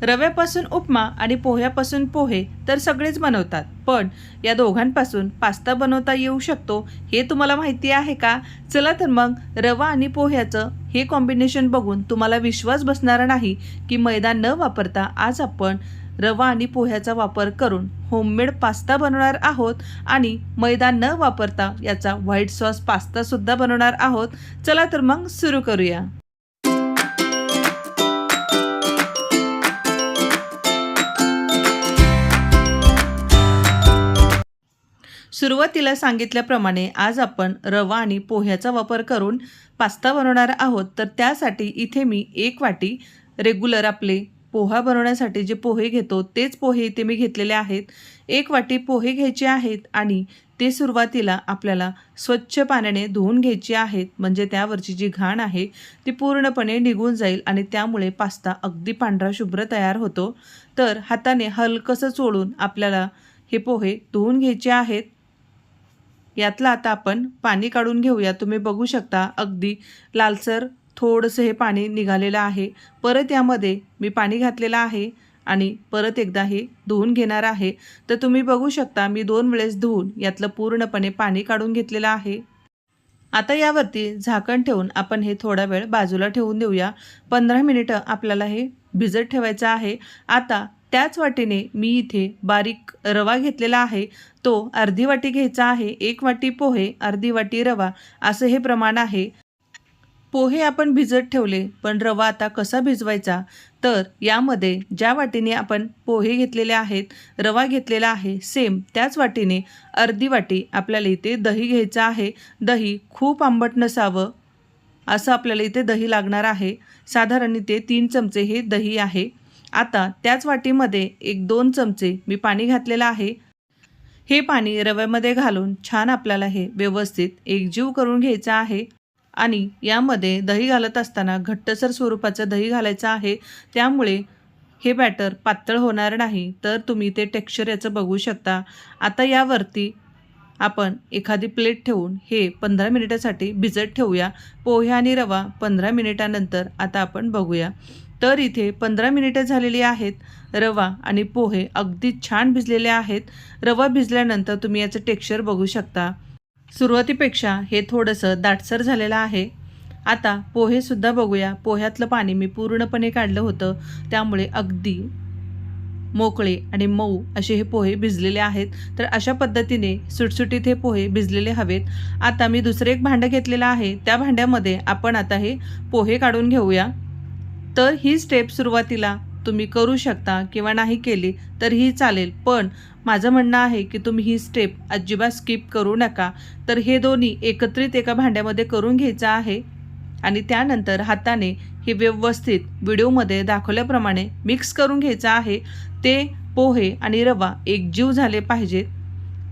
रव्यापासून उपमा आणि पोह्यापासून पोहे तर सगळेच बनवतात, पण या दोघांपासून पास्ता बनवता येऊ शकतो हे तुम्हाला माहिती आहे का? चला तर मग रवा आणि पोह्याचं हे कॉम्बिनेशन बघून तुम्हाला विश्वास बसणार नाही की मैदा न वापरता आज आपण रवा आणि पोह्याचा वापर करून होममेड पास्ता बनवणार आहोत आणि मैदा न वापरता याचा व्हाईट सॉस पास्ता सुद्धा बनवणार आहोत. चला तर मग सुरू करूया. सुरुवातीला सांगितल्याप्रमाणे आज आपण रवा आणि पोह्याचा वापर करून पास्ता बनवणार आहोत. तर त्यासाठी इथे मी 1 वाटी रेग्युलर आपले पोहा बनवण्यासाठी जे पोहे घेतो तेच पोहे इथे मी घेतलेले आहेत. 1 वाटी पोहे घ्यायचे आहेत आणि ते सुरुवातीला आपल्याला स्वच्छ पाण्याने धुवून घ्यायचे आहेत, म्हणजे त्यावरची जी घाण आहे ती पूर्णपणे निघून जाईल आणि त्यामुळे पास्ता अगदी पांढरा शुभ्र तयार होतो. तर हाताने हलकंसं चोळून आपल्याला हे पोहे धुवून घ्यायचे आहेत. यातलं आता आपण पाणी काढून घेऊया. तुम्ही बघू शकता अगदी लालसर थोडंसं हे पाणी निघालेलं आहे. परत यामध्ये मी पाणी घातलेलं आहे आणि परत एकदा हे धुवून घेणार आहे. तर तुम्ही बघू शकता मी 2 वेळेस धुवून यातलं पूर्णपणे पाणी काढून घेतलेलं आहे. आता यावरती झाकण ठेवून आपण हे थोडा वेळ बाजूला ठेवून देऊया. 15 मिनिटं आपल्याला हे भिजत ठेवायचं आहे. आता त्याच वाटीने मी इथे बारीक रवा घेतलेला आहे, तो अर्धी वाटी घ्यायचा आहे. 1 वाटी पोहे, अर्धी वाटी रवा असं हे प्रमाण आहे. पोहे आपण भिजत ठेवले, पण रवा आता कसा भिजवायचा? तर यामध्ये ज्या वाटीने आपण पोहे घेतलेले आहेत, रवा घेतलेला आहे, सेम त्याच वाटीने अर्धी वाटी आपल्याला इथे दही घ्यायचं आहे. दही खूप आंबट नसावं असं आपल्याला इथे दही लागणार आहे. साधारण इथे 3 चमचे हे दही आहे. आता त्याच वाटीमध्ये 1-2 चमचे मी पाणी घातलेलं आहे. हे पाणी रव्यामध्ये घालून छान आपल्याला हे व्यवस्थित एकजीव करून घ्यायचं आहे आणि यामध्ये दही घालत असताना घट्टसर स्वरूपाचं दही घालायचं आहे. त्यामुळे हे बॅटर पातळ होणार नाही. तर तुम्ही ते टेक्स्चर याचं बघू शकता. आता यावरती आपण एखादी प्लेट ठेवून हे 15 मिनिटासाठी भिजत ठेवूया. पोहे आणि रवा 15 मिनिटानंतर आता आपण बघूया. तर इथे 15 मिनिटं झालेली आहेत. रवा आणि पोहे अगदी छान भिजलेले आहेत. रवा भिजल्यानंतर तुम्ही याचं टेक्स्चर बघू शकता. सुरुवातीपेक्षा हे थोडंसं दाटसर झालेलं आहे. आता पोहेसुद्धा बघूया. पोह्यातलं पाणी मी पूर्णपणे काढलं होतं, त्यामुळे अगदी मोकळे आणि मऊ असे हे पोहे भिजलेले आहेत. तर अशा पद्धतीने सुटसुटीत हे पोहे भिजलेले हवेत. आता मी दुसरं एक भांडं घेतलेलं आहे. त्या भांड्यामध्ये आपण आता हे पोहे काढून घेऊया. तर ही स्टेप सुरुवातीला तुम्ही करू शकता किंवा नाही केली तरीही चालेल, पण माझं म्हणणं आहे की तुम्ही ही स्टेप अजिबात स्किप करू नका. तर हे दोन्ही एकत्रित एका भांड्यामध्ये करून घ्यायचं आहे आणि त्यानंतर हाताने हे व्यवस्थित व्हिडिओमध्ये दाखवल्याप्रमाणे मिक्स करून घ्यायचं आहे. ते पोहे आणि रवा एकजीव झाले पाहिजेत.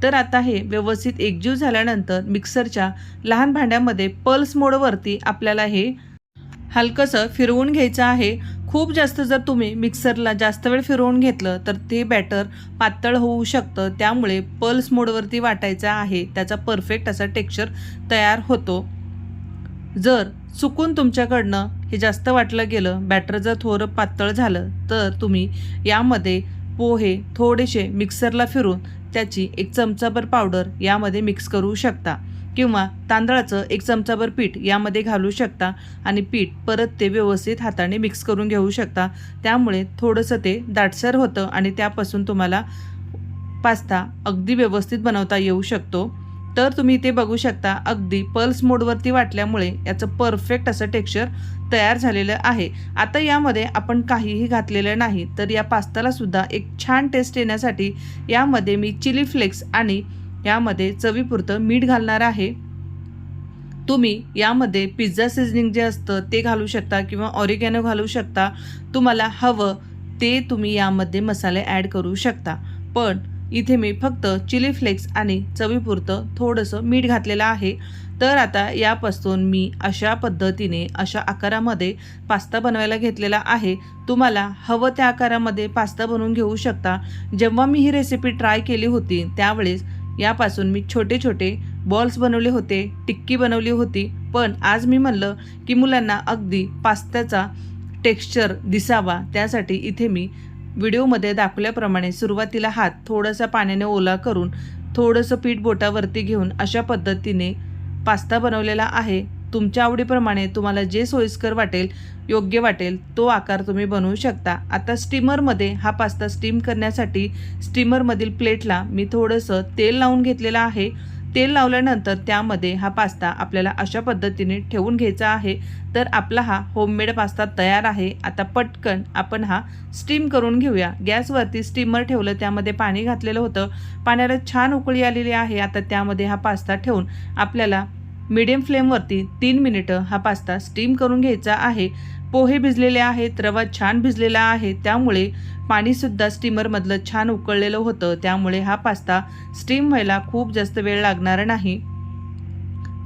तर आता हे व्यवस्थित एकजीव झाल्यानंतर मिक्सरच्या लहान भांड्यामध्ये पल्स मोडवरती आपल्याला हे हलकंसं फिरवून घ्यायचं आहे. खूप जास्त जर तुम्ही मिक्सरला जास्त वेळ फिरवून घेतलं तर ते बॅटर पातळ होऊ शकतं. त्यामुळे पल्स मोडवरती वाटायचं आहे. त्याचा परफेक्ट असा टेक्स्चर तयार होतो. जर चुकून तुमच्याकडनं हे जास्त वाटलं गेलं, बॅटर जर थोडं पातळ झालं, तर तुम्ही यामध्ये पोहे थोडेसे मिक्सरला फिरून त्याची 1 चमचाभर पावडर यामध्ये मिक्स करू शकता किंवा तांदळाचं 1 चमचाभर पीठ यामध्ये घालू शकता आणि पीठ परत ते व्यवस्थित हाताने मिक्स करून घेऊ शकता. त्यामुळे थोडंसं ते दाटसर होतं आणि त्यापासून तुम्हाला पास्ता अगदी व्यवस्थित बनवता येऊ शकतो. तर तुम्ही ते बघू शकता अगदी पल्स मोडवरती वाटल्यामुळे याचं परफेक्ट असं टेक्स्चर तयार झालेलं आहे. आता यामध्ये आपण काहीही घातलेलं नाही. तर या पास्ताला सुद्धा एक छान टेस्ट येण्यासाठी यामध्ये मी चिली फ्लेक्स आणि यामध्ये चवीपुरतं मीठ घालणार आहे. तुम्ही यामध्ये पिझ्झा सीझनिंग जे असतं ते घालू शकता किंवा ऑरिगॅनो घालू शकता. तुम्हाला हवं ते तुम्ही यामध्ये मसाले ॲड करू शकता. पण इथे मी फक्त चिली फ्लेक्स आणि चवीपुरतं थोडंसं मीठ घातलेलं आहे. तर आता यापासून मी अशा पद्धतीने अशा आकारामध्ये पास्ता बनवायला घेतलेला आहे. तुम्हाला हवं त्या आकारामध्ये पास्ता बनवून घेऊ शकता. जेव्हा मी ही रेसिपी ट्राय केली होती त्यावेळेस यापासून मी छोटे छोटे बॉल्स बनवले होते, टिक्की बनवली होती. पण आज मी म्हणलं की मुलांना अगदी पास्त्याचा टेक्स्चर दिसावा त्यासाठी इथे मी व्हिडिओमध्ये दाखवल्याप्रमाणे सुरुवातीला हात थोडासा पाण्याने ओला करून थोडंसं पीठ बोटावरती घेऊन अशा पद्धतीने पास्ता बनवलेला आहे। तुमच्या आवडीप्रमाणे तुम्हाला जे सोयीस्कर वाटेल, योग्य वाटेल तो आकार तुम्ही बनवू शकता। आता स्टीमरमध्ये हा पास्ता स्टीम करण्यासाठी स्टीमरमधील प्लेटला मी थोडंसं तेल लावून घेतलेलं आहे। तेल लावल्यानंतर त्यामध्ये हा पास्ता आपल्याला अशा पद्धतीने ठेवून घ्यायचा आहे। तर आपला हा होममेड पास्ता तयार आहे। आता पटकन आपण हा स्टीम करून घेऊया। गॅसवरती स्टीमर ठेवलं, त्यामध्ये पाणी घातलेलं होतं, पाण्याला छान उकळी आलेली आहे। आता त्यामध्ये हा पास्ता ठेवून आपल्याला मीडियम फ्लेमवरती 3 मिनिटं हा पास्ता स्टीम करून घ्यायचा आहे। पोहे भिजलेले आहेत, रवा छान भिजलेला आहे, त्यामुळे पाणीसुद्धा स्टीमरमधलं छान उकळलेलं होतं, त्यामुळे हा पास्ता स्टीम व्हायला खूप जास्त वेळ लागणार नाही।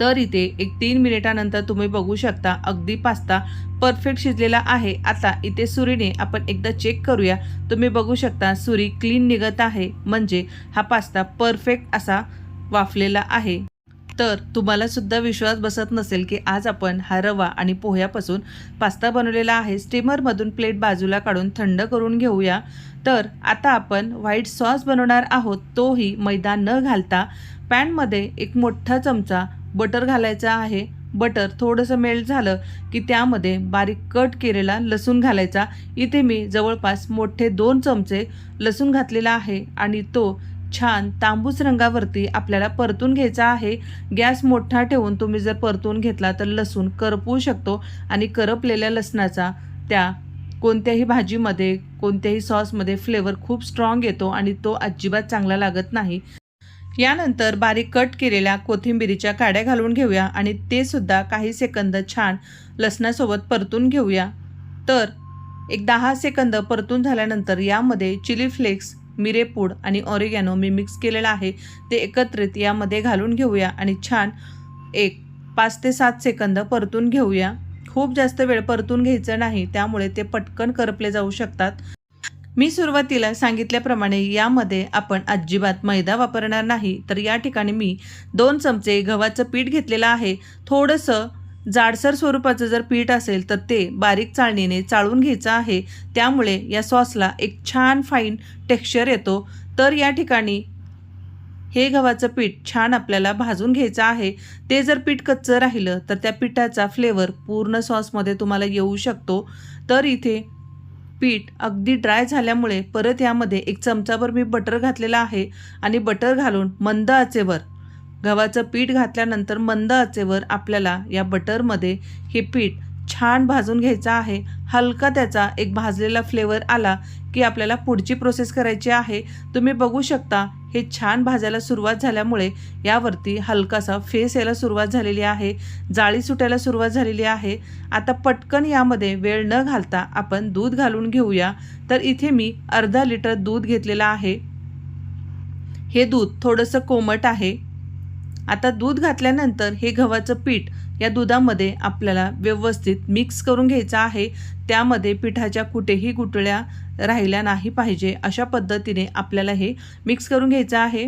तर इथे एक 3 मिनिटानंतर तुम्ही बघू शकता अगदी पास्ता परफेक्ट शिजलेला आहे। आता इथे सुरीने आपण एकदा चेक करूया। तुम्ही बघू शकता सुरी क्लीन निघत आहे, म्हणजे हा पास्ता परफेक्ट असा वाफलेला आहे। तर तुम्हाला सुद्धा विश्वास बसत नसेल की आज आपण हा रवा आणि पोह्यापासून पास्ता बनवलेला आहे। स्टीमरमधून प्लेट बाजूला काढून थंड करून घेऊया। तर आता आपण व्हाईट सॉस बनवणार आहोत, तोही मैदा न घालता। पॅनमध्ये एक मोठा चमचा बटर घालायचा आहे। बटर थोडंसं मेल्ट झालं की त्यामध्ये बारीक कट केलेला लसूण घालायचा। इथे मी जवळपास मोठे 2 चमचे लसूण घातलेला आहे आणि तो छान तांबूस रंगावरती आपल्याला परतून घ्यायचा आहे। गॅस मोठा ठेवून तुम्ही जर परतून घेतला तर लसूण करपू शकतो आणि करपलेल्या लसणाचा त्या कोणत्याही भाजीमध्ये, कोणत्याही सॉसमध्ये फ्लेवर खूप स्ट्रॉंग येतो आणि तो अजिबात चांगला लागत नाही। यानंतर बारीक कट केलेल्या कोथिंबीरीच्या काड्या घालून घेऊया आणि ते सुद्धा काही सेकंद छान लसणासोबत परतून घेऊया। तर एक 10 सेकंद परतून झाल्यानंतर यामध्ये चिली फ्लेक्स, मिरेपूड आणि ऑरिगॅनो मी मिक्स केलेला आहे, ते एकत्रित यामध्ये घालून घेऊया आणि छान एक 5 ते 7 सेकंद परतून घेऊया। खूप जास्त वेळ परतून घ्यायचं नाही, त्यामुळे ते पटकन करपले जाऊ शकतात। मी सुरुवातीला सांगितल्याप्रमाणे यामध्ये आपण अजिबात मैदा वापरणार नाही। तर या ठिकाणी मी 2 चमचे गव्हाचं पीठ घेतलेलं आहे। थोडंसं जाडसर स्वरूपाचं जर पीठ असेल तर ते बारीक चाळणीने चाळून घ्यायचं आहे, त्यामुळे या सॉसला एक छान फाईन टेक्स्चर येतो। तर या ठिकाणी हे गव्हाचं पीठ छान आपल्याला भाजून घ्यायचं आहे। ते जर पीठ कच्चं राहिलं तर त्या पिठाचा फ्लेवर पूर्ण सॉसमध्ये तुम्हाला येऊ शकतो। तर इथे पीठ अगदी ड्राय झाल्यामुळे परत यामध्ये एक चमचाभर मी बटर घातलेला आहे आणि बटर घालून मंद आचेवर गव्हाचं पीठ घातल्यानंतर मंद आचेवर आपल्याला या बटरमध्ये हे पीठ छान भाजून घ्यायचं आहे। हलका त्याचा एक भाजलेला फ्लेवर आला की आपल्याला पुढची प्रोसेस करायची आहे। तुम्ही बघू शकता हे छान भाजायला सुरुवात झाल्यामुळे यावरती हलकासा फेस यायला सुरुवात झालेली आहे, जाळी सुटायला सुरुवात झालेली आहे। आता पटकन यामध्ये वेळ न घालता आपण दूध घालून घेऊया। तर इथे मी अर्धा लिटर दूध घेतलेलं आहे। हे दूध थोडंसं कोमट आहे। आता दूध घातल्यानंतर हे गव्हाचं पीठ या दुधामध्ये आपल्याला व्यवस्थित मिक्स करून घ्यायचं आहे। त्यामध्ये पिठाच्या कुठेही गुठळ्या राहिल्या नाही पाहिजे, अशा पद्धतीने आपल्याला हे मिक्स करून घ्यायचं आहे।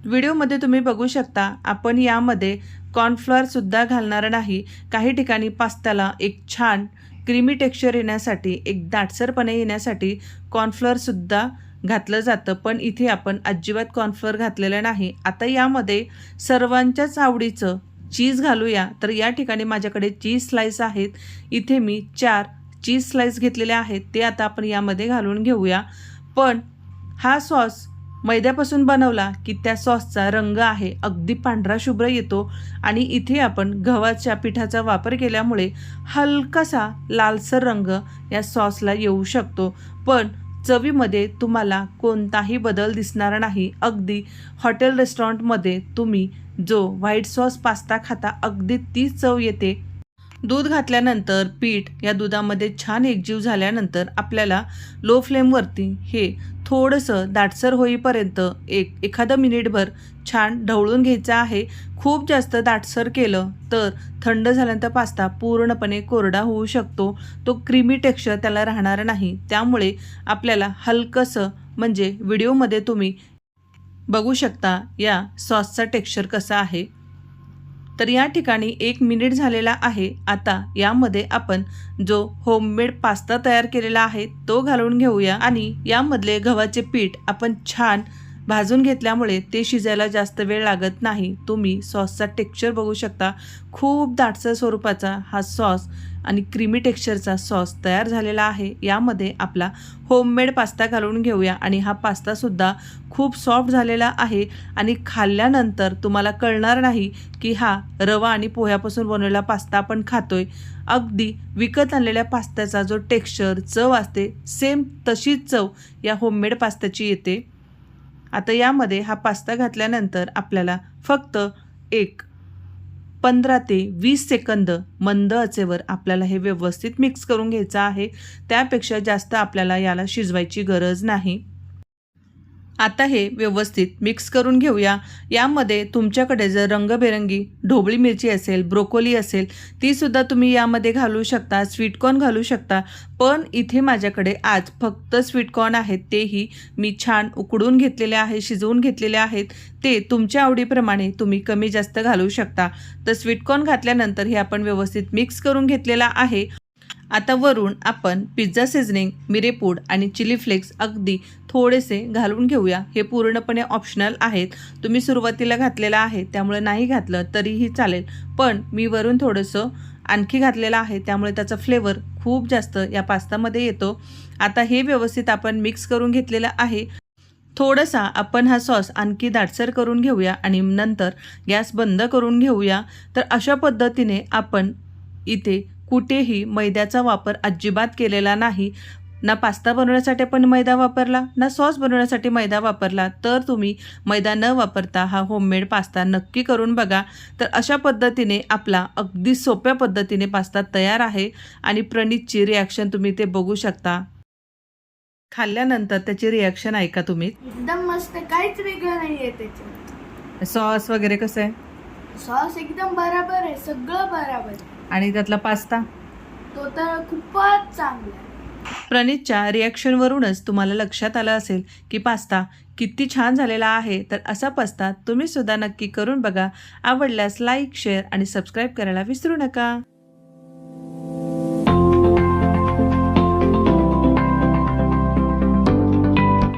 व्हिडिओमध्ये तुम्ही बघू शकता आपण यामध्ये कॉर्नफ्लोअरसुद्धा घालणार नाही। काही ठिकाणी पास्त्याला एक छान क्रीमी टेक्स्चर येण्यासाठी, एक दाटसरपणे येण्यासाठी कॉर्नफ्लोअरसुद्धा घातलं जातं, पण इथे आपण अजिबात कॉर्नफ्लोअर घातलेलं नाही। आता यामध्ये सर्वांच्याच आवडीचं चीज घालूया। तर या ठिकाणी माझ्याकडे चीज स्लाइस आहेत, इथे मी 4 चीज स्लाइस घेतलेले आहेत, ते आता आपण यामध्ये घालून घेऊया। पण हा सॉस मैद्यापासून बनवला की त्या सॉसचा रंग आहे अगदी पांढरा शुभ्र येतो आणि इथे आपण गव्हाच्या पिठाचा वापर केल्यामुळे हलकासा लालसर रंग या सॉसला येऊ शकतो, पण चवीमध्ये तुम्हाला कोणताही बदल दिसणार नाही। अगदी हॉटेल रेस्टॉरंटमध्ये तुम्ही जो व्हाईट सॉस पास्ता खाता अगदी तीच चव येते। दूध घातल्यानंतर पीठ या दुधामध्ये छान एकजीव झाल्यानंतर आपल्याला लो फ्लेमवरती हे थोडंसं दाटसर होईपर्यंत एखादं मिनिटभर छान ढवळून घ्यायचं आहे। खूप जास्त दाटसर केलं तर थंड झाल्यानंतर पास्ता पूर्णपणे कोरडा होऊ शकतो, तो क्रीमी टेक्स्चर त्याला राहणार नाही। त्यामुळे आपल्याला हलकंसं, म्हणजे व्हिडिओमध्ये तुम्ही बघू शकता या सॉसचा टेक्स्चर कसा आहे। तर या ठिकाणी 1 मिनिट झालेला आहे. आता यामध्ये आपण जो होममेड पास्ता तयार केलेला आहे तो घालून घेऊया आणि यामधले गव्हाचे पीठ आपण छान भाजून घेतल्यामुळे ते शिजायला जास्त वेळ लागत नाही. तुम्ही सॉसचा टेक्स्चर बघू शकता. खूप दाटसर स्वरूपाचा हा सॉस आणि क्रीमी टेक्स्चरचा सॉस तयार झालेला आहे. यामध्ये आपला होममेड पास्ता घालून घेऊया आणि हा पास्तासुद्धा खूप सॉफ्ट झालेला आहे आणि खाल्ल्यानंतर तुम्हाला कळणार नाही की हा रवा आणि पोह्यापासून बनवलेला पास्ता आपण खातोय. अगदी विकत आणलेल्या पास्त्याचा जो टेक्स्चर, चव असते, सेम तशीच चव या होममेड पास्त्याची येते. आता यामध्ये हा पास्ता घातल्यानंतर आपल्याला फक्त 15 ते 20 सेकंद मंद आचेवर आपल्याला हे व्यवस्थित मिक्स करून घ्यायचं आहे. त्यापेक्षा जास्त आपल्याला याला शिजवायची गरज नाही. आता हे व्यवस्थित मिक्स करून घेऊया. यामध्ये तुमच्याकडे जर रंगबेरंगी ढोबळी मिरची असेल, ब्रोकोली असेल, तीसुद्धा तुम्ही यामध्ये घालू शकता. स्वीटकॉर्न घालू शकता. पण इथे माझ्याकडे आज फक्त स्वीटकॉर्न आहेत. तेही मी छान उकडून घेतलेले आहे, शिजवून घेतलेले आहेत. ते तुमच्या आवडीप्रमाणे तुम्ही कमी जास्त घालू शकता. तर स्वीटकॉर्न घातल्यानंतर हे आपण व्यवस्थित मिक्स करून घेतलेला आहे. आता वरून आपण पिझ्झा सीझनिंग, मिरेपूड आणि चिली फ्लेक्स अगदी थोडेसे घालून घेऊया. हे पूर्णपणे ऑप्शनल आहेत. तुम्ही सुरुवातीला घातलेलं आहे त्यामुळे नाही घातलं तरीही चालेल, पण मी वरून थोडंसं आणखी घातलेलं आहे त्यामुळे त्याचा फ्लेवर खूप जास्त या पास्तामध्ये येतो. आता हे व्यवस्थित आपण मिक्स करून घेतलेलं आहे. थोडासा आपण हा सॉस आणखी दाटसर करून घेऊया आणि नंतर गॅस बंद करून घेऊया. तर अशा पद्धतीने आपण इथे कुठेही मैद्याचा वापर अजिबात केलेला नाही. ना पास्ता बनवण्यासाठी आपण मैदा वापरला, ना सॉस बनवण्यासाठी मैदा वापरला. तर तुम्ही मैदा न वापरता हा होममेड पास्ता नक्की करून बघा. तर अशा पद्धतीने आपला अगदी सोप्या पद्धतीने पास्ता तयार आहे आणि प्रणीतची रिॲक्शन तुम्ही ते बघू शकता. खाल्ल्यानंतर त्याची रिॲक्शन ऐका तुम्ही. एकदम मस्त, काहीच वेगळं नाहीये त्याच्यात. सॉस वगैरे कसं आहे? सॉस एकदम बराबर आहे, सगळं बराबर. आणि त्यातला पास्ता तो तर खूपच चांगला आहे. प्रणीतच्या रिॲक्शनवरूनच तुम्हाला लक्षात आलं असेल की पास्ता किती छान झालेला आहे. तर असा पास्ता तुम्ही सुद्धा नक्की करून बघा. आवडल्यास लाईक, शेअर आणि सबस्क्राईब करायला विसरू नका.